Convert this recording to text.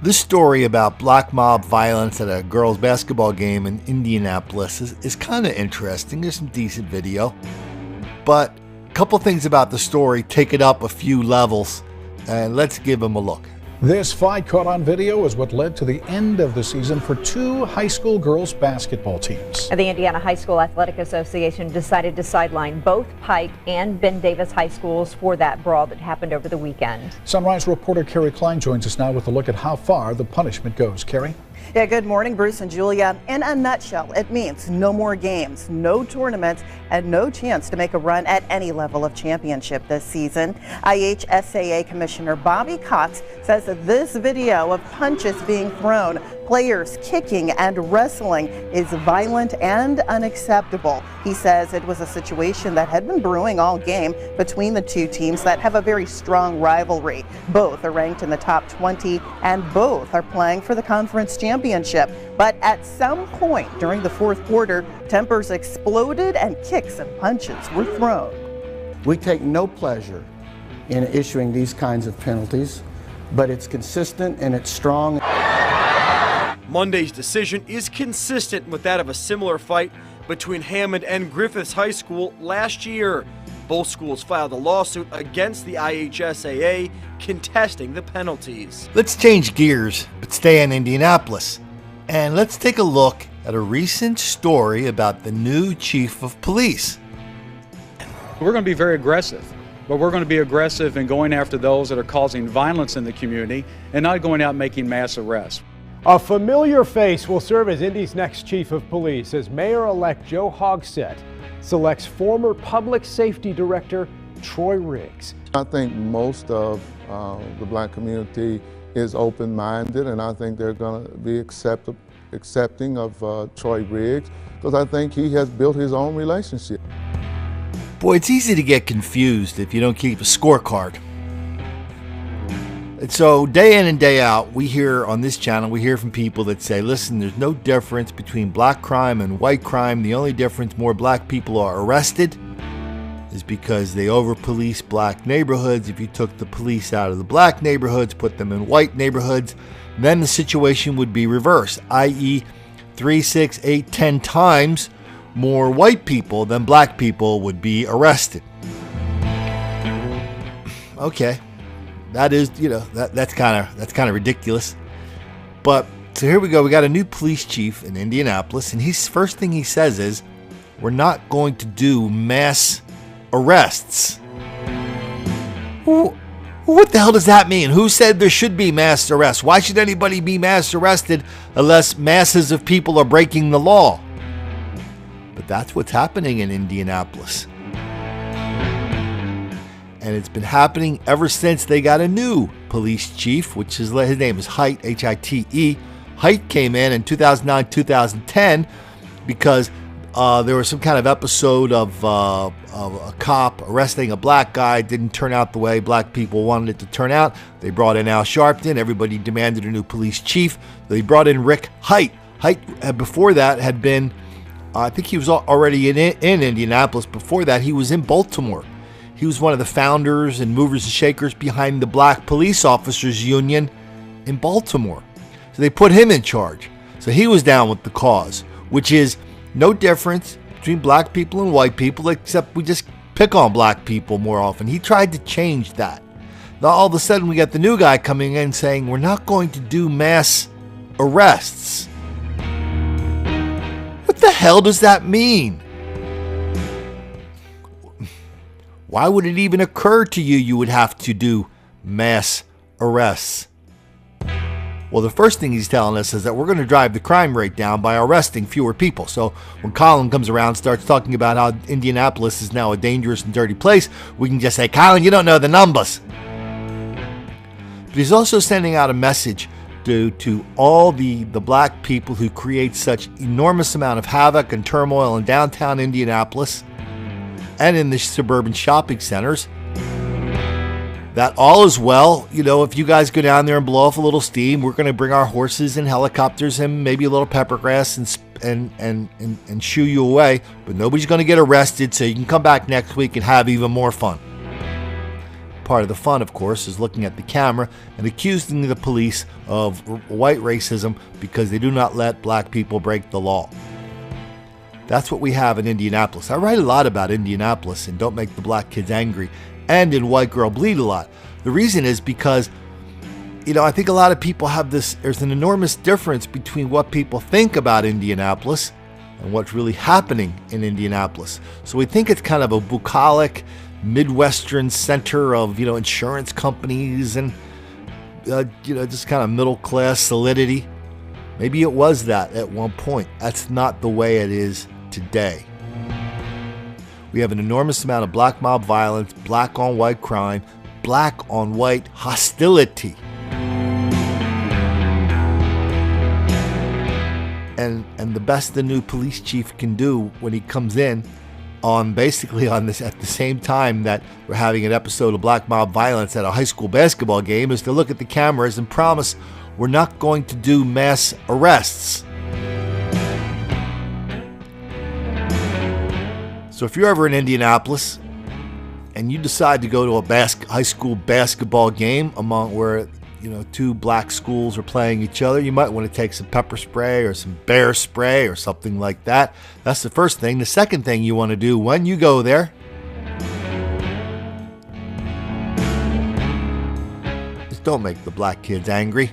This story about black mob violence at a girls' basketball game in Indianapolis is kind of interesting. There's some decent video. But a couple things about the story take it up a few levels, and let's give them a look. This fight caught on video is what led to the end of the season for two high school girls basketball teams. The Indiana High School Athletic Association decided to sideline both Pike and Ben Davis high schools for that brawl that happened over the weekend. Sunrise reporter Carrie Klein joins us now with a look at how far the punishment goes. Carrie? Yeah, good morning, Bruce and Julia. In a nutshell, it means no more games, no tournaments, and no chance to make a run at any level of championship this season. IHSAA Commissioner Bobby Cox says that this video of punches being thrown, players kicking and wrestling is violent and unacceptable. He says it was a situation that had been brewing all game between the two teams that have a very strong rivalry. Both are ranked in the top 20 and both are playing for the conference championship. But at some point during the fourth quarter, tempers exploded and kicks and punches were thrown. We take no pleasure in issuing these kinds of penalties, but it's consistent and it's strong. Monday's decision is consistent with that of a similar fight between Hammond and Griffiths High School last year. Both schools filed a lawsuit against the IHSAA contesting the penalties. Let's change gears, but stay in Indianapolis. And let's take a look at a recent story about the new chief of police. We're going to be very aggressive, but we're going to be aggressive in going after those that are causing violence in the community and not going out making mass arrests. A familiar face will serve as Indy's next chief of police as Mayor-elect Joe Hogsett selects former public safety director Troy Riggs. I think most of the black community is open-minded, and I think they're going to be accepting of Troy Riggs because I think he has built his own relationship. Boy, it's easy to get confused if you don't keep a scorecard. And so day in and day out, we hear on this channel, we hear from people that say, listen, there's no difference between black crime and white crime. The only difference more black people are arrested is because they over-police black neighborhoods. If you took the police out of the black neighborhoods, put them in white neighborhoods, then the situation would be reversed, i.e. 3, 6, 8, 10 times more white people than black people would be arrested. Okay. That is, that's kind of ridiculous. But so here we go. We got a new police chief in Indianapolis, and first thing he says is, we're not going to do mass arrests. What the hell does that mean? Who said there should be mass arrests? Why should anybody be mass arrested unless masses of people are breaking the law? But that's what's happening in Indianapolis. And it's been happening ever since they got a new police chief, which is, his name is Hite, H-I-T-E. Hite came in 2009, 2010 because there was some kind of episode of a cop arresting a black guy. Didn't turn out the way black people wanted it to turn out. They brought in Al Sharpton. Everybody demanded a new police chief. They brought in Rick Hite. Hite, before that, had been, I think he was already in Indianapolis. Before that, he was in Baltimore. He was one of the founders and movers and shakers behind the Black Police Officers Union in Baltimore. So they put him in charge. So he was down with the cause, which is no difference between black people and white people, except we just pick on black people more often. He tried to change that. Now all of a sudden we got the new guy coming in saying we're not going to do mass arrests. What the hell does that mean? Why would it even occur to you would have to do mass arrests? Well, the first thing he's telling us is that we're going to drive the crime rate down by arresting fewer people. So when Colin comes around and starts talking about how Indianapolis is now a dangerous and dirty place, we can just say, Colin, you don't know the numbers. But he's also sending out a message to all the black people who create such enormous amount of havoc and turmoil in downtown Indianapolis and in the suburban shopping centers, that all is well. If you guys go down there and blow off a little steam, we're going to bring our horses and helicopters and maybe a little pepper grass and shoo you away, but nobody's going to get arrested, so you can come back next week and have even more fun. Part of the fun, of course, is looking at the camera and accusing the police of white racism because they do not let black people break the law. That's what we have in Indianapolis. I write a lot about Indianapolis and Don't Make the Black Kids Angry, and in White Girl Bleed a lot. The reason is because, I think a lot of people have there's an enormous difference between what people think about Indianapolis and what's really happening in Indianapolis. So we think it's kind of a bucolic, Midwestern center of, insurance companies and, just kind of middle-class solidity. Maybe it was that at one point. That's not the way it is today. We have an enormous amount of black mob violence, black on white crime, black on white hostility. And the best the new police chief can do when he comes in at the same time that we're having an episode of black mob violence at a high school basketball game is to look at the cameras and promise we're not going to do mass arrests. So if you're ever in Indianapolis and you decide to go to a high school basketball game where two black schools are playing each other, you might want to take some pepper spray or some bear spray or something like that. That's the first thing. The second thing you want to do when you go there is don't make the black kids angry.